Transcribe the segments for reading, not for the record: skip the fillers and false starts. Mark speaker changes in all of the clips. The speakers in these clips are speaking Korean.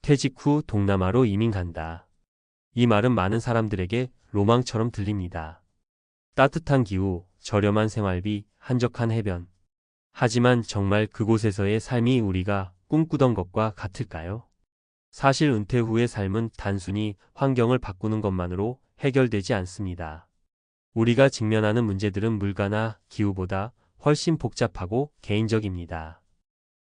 Speaker 1: 퇴직 후 동남아로 이민 간다. 이 말은 많은 사람들에게 로망처럼 들립니다. 따뜻한 기후, 저렴한 생활비, 한적한 해변. 하지만 정말 그곳에서의 삶이 우리가 꿈꾸던 것과 같을까요? 사실 은퇴 후의 삶은 단순히 환경을 바꾸는 것만으로 해결되지 않습니다. 우리가 직면하는 문제들은 물가나 기후보다 훨씬 복잡하고 개인적입니다.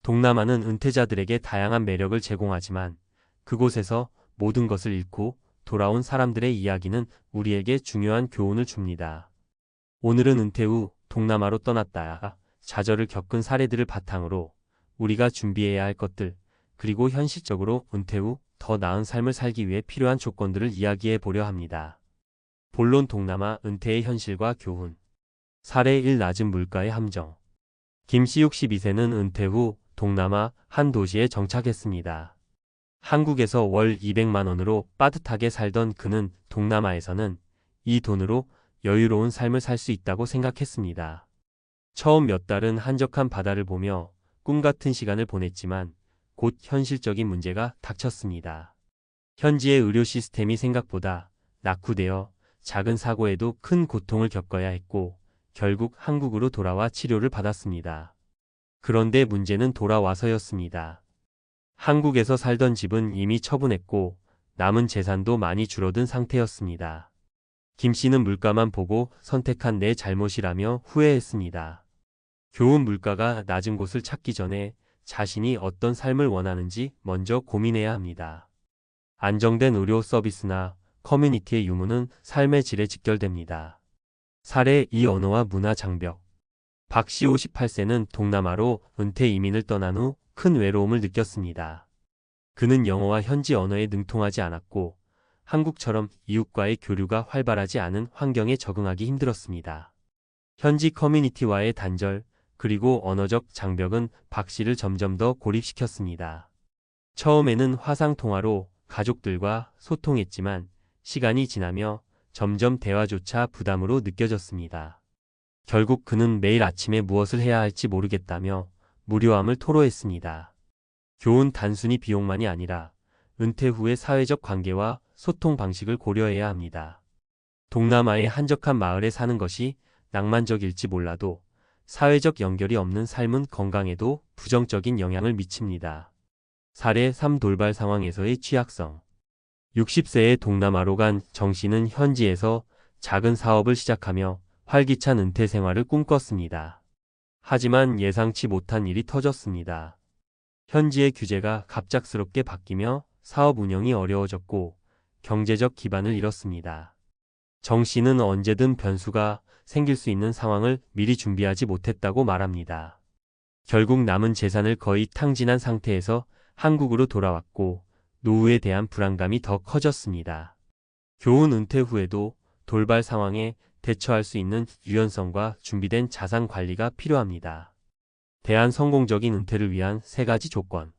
Speaker 1: 동남아는 은퇴자들에게 다양한 매력을 제공하지만 그곳에서 모든 것을 잃고 돌아온 사람들의 이야기는 우리에게 중요한 교훈을 줍니다. 오늘은 은퇴 후 동남아로 떠났다 좌절을 겪은 사례들을 바탕으로 우리가 준비해야 할 것들, 그리고 현실적으로 은퇴 후 더 나은 삶을 살기 위해 필요한 조건들을 이야기해 보려 합니다. 본론 동남아 은퇴의 현실과 교훈. 사례 1. 낮은 물가의 함정. 김씨 62세는 은퇴 후 동남아 한 도시에 정착했습니다. 한국에서 월 200만 원으로 빠듯하게 살던 그는 동남아에서는 이 돈으로 여유로운 삶을 살 수 있다고 생각했습니다. 처음 몇 달은 한적한 바다를 보며 꿈같은 시간을 보냈지만 곧 현실적인 문제가 닥쳤습니다. 현지의 의료 시스템이 생각보다 낙후되어 작은 사고에도 큰 고통을 겪어야 했고 결국 한국으로 돌아와 치료를 받았습니다. 그런데 문제는 돌아와서였습니다. 한국에서 살던 집은 이미 처분했고 남은 재산도 많이 줄어든 상태였습니다. 김 씨는 물가만 보고 선택한 내 잘못이라며 후회했습니다. 교훈. 물가가 낮은 곳을 찾기 전에 자신이 어떤 삶을 원하는지 먼저 고민해야 합니다. 안정된 의료 서비스나 커뮤니티의 유무는 삶의 질에 직결됩니다. 사례 2. 언어와 문화 장벽. 박 씨 58세는 동남아로 은퇴 이민을 떠난 후 큰 외로움을 느꼈습니다. 그는 영어와 현지 언어에 능통하지 않았고 한국처럼 이웃과의 교류가 활발하지 않은 환경에 적응하기 힘들었습니다. 현지 커뮤니티와의 단절, 그리고 언어적 장벽은 박 씨를 점점 더 고립시켰습니다. 처음에는 화상통화로 가족들과 소통했지만 시간이 지나며 점점 대화조차 부담으로 느껴졌습니다. 결국 그는 매일 아침에 무엇을 해야 할지 모르겠다며 무료함을 토로했습니다. 교훈. 단순히 비용만이 아니라 은퇴 후의 사회적 관계와 소통 방식을 고려해야 합니다. 동남아의 한적한 마을에 사는 것이 낭만적일지 몰라도 사회적 연결이 없는 삶은 건강에도 부정적인 영향을 미칩니다. 사례 3. 돌발 상황에서의 취약성. 60세의 동남아로 간 정 씨는 현지에서 작은 사업을 시작하며 활기찬 은퇴 생활을 꿈꿨습니다. 하지만 예상치 못한 일이 터졌습니다. 현지의 규제가 갑작스럽게 바뀌며 사업 운영이 어려워졌고 경제적 기반을 잃었습니다. 정 씨는 언제든 변수가 생길 수 있는 상황을 미리 준비하지 못했다고 말합니다. 결국 남은 재산을 거의 탕진한 상태에서 한국으로 돌아왔고 노후에 대한 불안감이 더 커졌습니다. 교훈. 은퇴 후에도 돌발 상황에 대처할 수 있는 유연성과 준비된 자산 관리가 필요합니다. 대한 성공적인 은퇴를 위한 3가지 조건.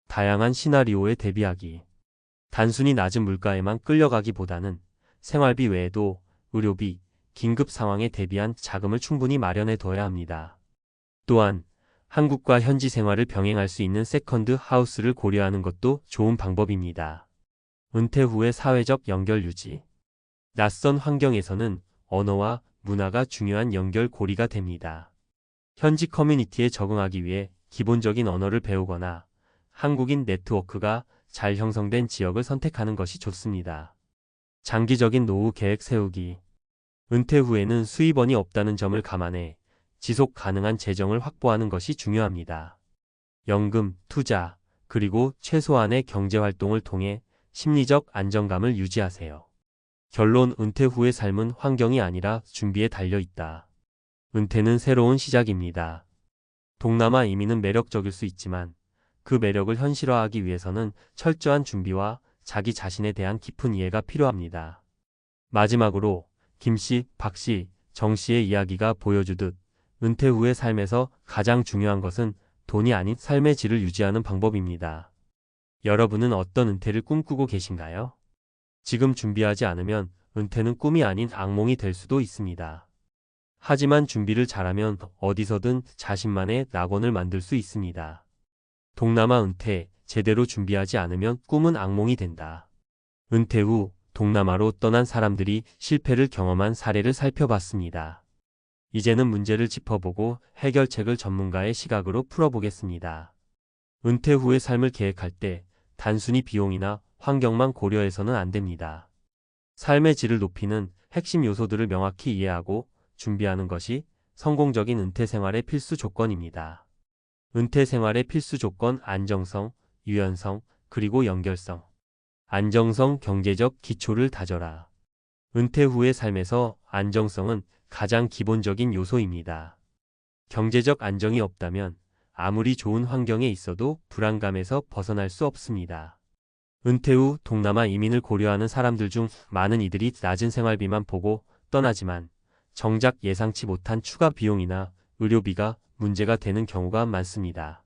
Speaker 1: 다양한 시나리오에 대비하기. 단순히 낮은 물가에만 끌려가기보다는 생활비 외에도 의료비, 긴급 상황에 대비한 자금을 충분히 마련해 둬야 합니다. 또한 한국과 현지 생활을 병행할 수 있는 세컨드 하우스를 고려하는 것도 좋은 방법입니다. 은퇴 후의 사회적 연결 유지. 낯선 환경에서는 언어와 문화가 중요한 연결고리가 됩니다. 현지 커뮤니티에 적응하기 위해 기본적인 언어를 배우거나 한국인 네트워크가 잘 형성된 지역을 선택하는 것이 좋습니다. 장기적인 노후 계획 세우기. 은퇴 후에는 수입원이 없다는 점을 감안해 지속 가능한 재정을 확보하는 것이 중요합니다. 연금, 투자, 그리고 최소한의 경제활동을 통해 심리적 안정감을 유지하세요. 결론. 은퇴 후의 삶은 환경이 아니라 준비에 달려 있다. 은퇴는 새로운 시작입니다. 동남아 이민은 매력적일 수 있지만 그 매력을 현실화하기 위해서는 철저한 준비와 자기 자신에 대한 깊은 이해가 필요합니다. 마지막으로 김 씨, 박 씨, 정 씨의 이야기가 보여주듯 은퇴 후의 삶에서 가장 중요한 것은 돈이 아닌 삶의 질을 유지하는 방법입니다. 여러분은 어떤 은퇴를 꿈꾸고 계신가요? 지금 준비하지 않으면 은퇴는 꿈이 아닌 악몽이 될 수도 있습니다. 하지만 준비를 잘하면 어디서든 자신만의 낙원을 만들 수 있습니다. 동남아 은퇴, 제대로 준비하지 않으면 꿈은 악몽이 된다. 은퇴 후 동남아로 떠난 사람들이 실패를 경험한 사례를 살펴봤습니다. 이제는 문제를 짚어보고 해결책을 전문가의 시각으로 풀어보겠습니다. 은퇴 후의 삶을 계획할 때 단순히 비용이나 환경만 고려해서는 안 됩니다. 삶의 질을 높이는 핵심 요소들을 명확히 이해하고 준비하는 것이 성공적인 은퇴 생활의 필수 조건입니다. 은퇴 생활의 필수 조건 안정성, 유연성, 그리고 연결성. 안정성 경제적 기초를 다져라. 은퇴 후의 삶에서 안정성은 가장 기본적인 요소입니다. 경제적 안정이 없다면 아무리 좋은 환경에 있어도 불안감에서 벗어날 수 없습니다. 은퇴 후 동남아 이민을 고려하는 사람들 중 많은 이들이 낮은 생활비만 보고 떠나지만 정작 예상치 못한 추가 비용이나 의료비가 문제가 되는 경우가 많습니다.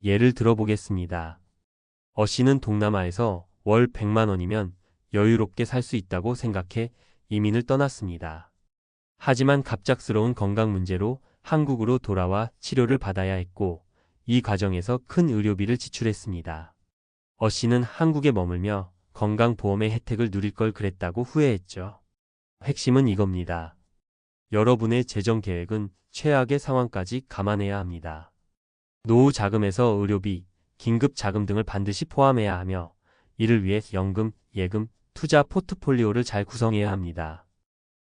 Speaker 1: 예를 들어보겠습니다. 씨는 동남아에서 월 100만 원이면 여유롭게 살 수 있다고 생각해 이민을 떠났습니다. 하지만 갑작스러운 건강 문제로 한국으로 돌아와 치료를 받아야 했고 이 과정에서 큰 의료비를 지출했습니다. 씨는 한국에 머물며 건강보험의 혜택을 누릴 걸 그랬다고 후회했죠. 핵심은 이겁니다. 여러분의 재정 계획은 최악의 상황까지 감안해야 합니다. 노후 자금에서 의료비, 긴급 자금 등을 반드시 포함해야 하며 이를 위해 연금, 예금, 투자 포트폴리오를 잘 구성해야 합니다.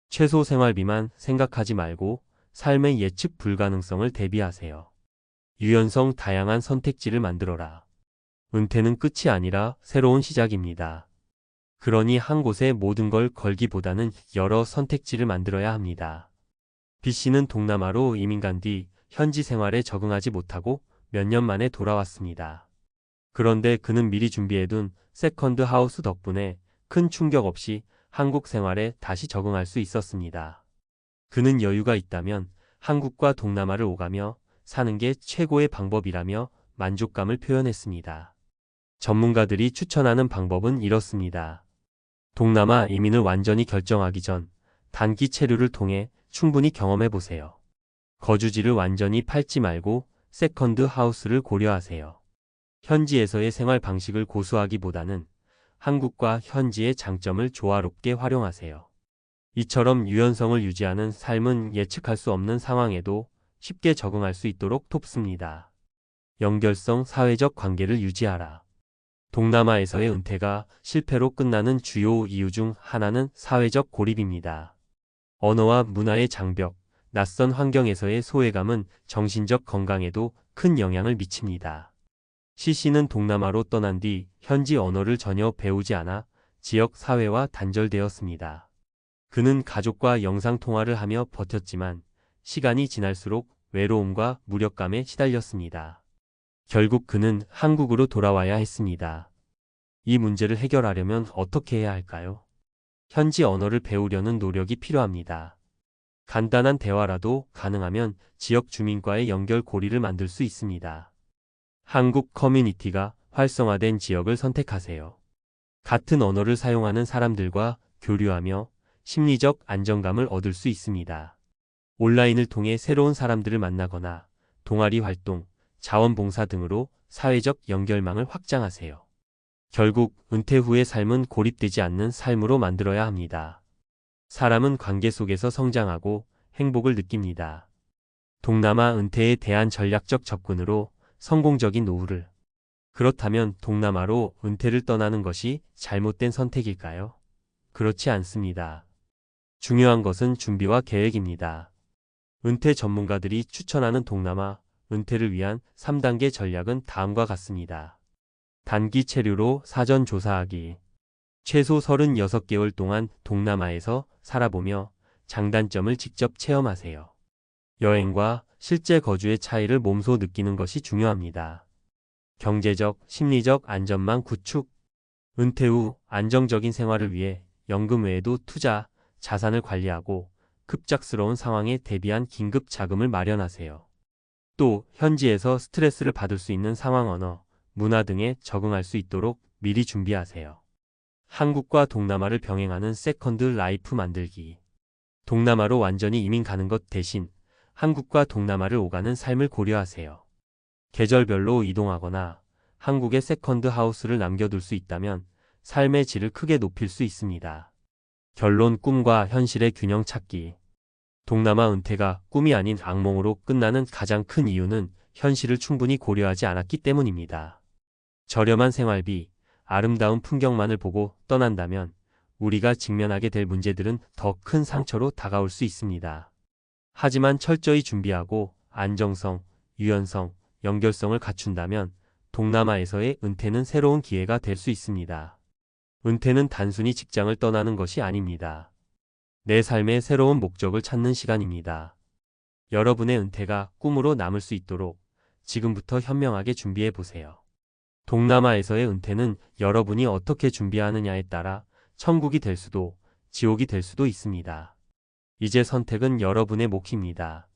Speaker 1: 최소 생활비만 생각하지 말고 삶의 예측 불가능성을 대비하세요. 유연성 다양한 선택지를 만들어라. 은퇴는 끝이 아니라 새로운 시작입니다. 그러니 한 곳에 모든 걸 걸기보다는 여러 선택지를 만들어야 합니다. B씨는 동남아로 이민 간 뒤 현지 생활에 적응하지 못하고 몇 년 만에 돌아왔습니다. 그런데 그는 미리 준비해둔 세컨드 하우스 덕분에 큰 충격 없이 한국 생활에 다시 적응할 수 있었습니다. 그는 여유가 있다면 한국과 동남아를 오가며 사는 게 최고의 방법이라며 만족감을 표현했습니다. 전문가들이 추천하는 방법은 이렇습니다. 동남아 이민을 완전히 결정하기 전 단기 체류를 통해 충분히 경험해 보세요. 거주지를 완전히 팔지 말고 세컨드 하우스를 고려하세요. 현지에서의 생활 방식을 고수하기보다는 한국과 현지의 장점을 조화롭게 활용하세요. 이처럼 유연성을 유지하는 삶은 예측할 수 없는 상황에도 쉽게 적응할 수 있도록 돕습니다. 연결성 사회적 관계를 유지하라. 동남아에서의 은퇴가 실패로 끝나는 주요 이유 중 하나는 사회적 고립입니다. 언어와 문화의 장벽, 낯선 환경에서의 소외감은 정신적 건강에도 큰 영향을 미칩니다. C씨는 동남아로 떠난 뒤 현지 언어를 전혀 배우지 않아 지역 사회와 단절되었습니다. 그는 가족과 영상통화를 하며 버텼지만 시간이 지날수록 외로움과 무력감에 시달렸습니다. 결국 그는 한국으로 돌아와야 했습니다. 이 문제를 해결하려면 어떻게 해야 할까요? 현지 언어를 배우려는 노력이 필요합니다. 간단한 대화라도 가능하면 지역 주민과의 연결 고리를 만들 수 있습니다. 한국 커뮤니티가 활성화된 지역을 선택하세요. 같은 언어를 사용하는 사람들과 교류하며 심리적 안정감을 얻을 수 있습니다. 온라인을 통해 새로운 사람들을 만나거나 동아리 활동, 자원봉사 등으로 사회적 연결망을 확장하세요. 결국 은퇴 후의 삶은 고립되지 않는 삶으로 만들어야 합니다. 사람은 관계 속에서 성장하고 행복을 느낍니다. 동남아 은퇴에 대한 전략적 접근으로 성공적인 노후를. 그렇다면 동남아로 은퇴를 떠나는 것이 잘못된 선택일까요? 그렇지 않습니다. 중요한 것은 준비와 계획입니다. 은퇴 전문가들이 추천하는 동남아 은퇴를 위한 3단계 전략은 다음과 같습니다. 단기 체류로 사전 조사하기. 최소 36개월 동안 동남아에서 살아보며 장단점을 직접 체험하세요. 여행과 실제 거주의 차이를 몸소 느끼는 것이 중요합니다. 경제적, 심리적 안전망 구축. 은퇴 후 안정적인 생활을 위해 연금 외에도 투자, 자산을 관리하고 급작스러운 상황에 대비한 긴급 자금을 마련하세요. 또 현지에서 스트레스를 받을 수 있는 상황 언어, 문화 등에 적응할 수 있도록 미리 준비하세요. 한국과 동남아를 병행하는 세컨드 라이프 만들기. 동남아로 완전히 이민 가는 것 대신 한국과 동남아를 오가는 삶을 고려하세요. 계절별로 이동하거나 한국의 세컨드 하우스를 남겨둘 수 있다면 삶의 질을 크게 높일 수 있습니다. 결론 꿈과 현실의 균형 찾기. 동남아 은퇴가 꿈이 아닌 악몽으로 끝나는 가장 큰 이유는 현실을 충분히 고려하지 않았기 때문입니다. 저렴한 생활비, 아름다운 풍경만을 보고 떠난다면 우리가 직면하게 될 문제들은 더 큰 상처로 다가올 수 있습니다. 하지만 철저히 준비하고 안정성, 유연성, 연결성을 갖춘다면 동남아에서의 은퇴는 새로운 기회가 될 수 있습니다. 은퇴는 단순히 직장을 떠나는 것이 아닙니다. 내 삶의 새로운 목적을 찾는 시간입니다. 여러분의 은퇴가 꿈으로 남을 수 있도록 지금부터 현명하게 준비해 보세요. 동남아에서의 은퇴는 여러분이 어떻게 준비하느냐에 따라 천국이 될 수도 지옥이 될 수도 있습니다. 이제 선택은 여러분의 몫입니다.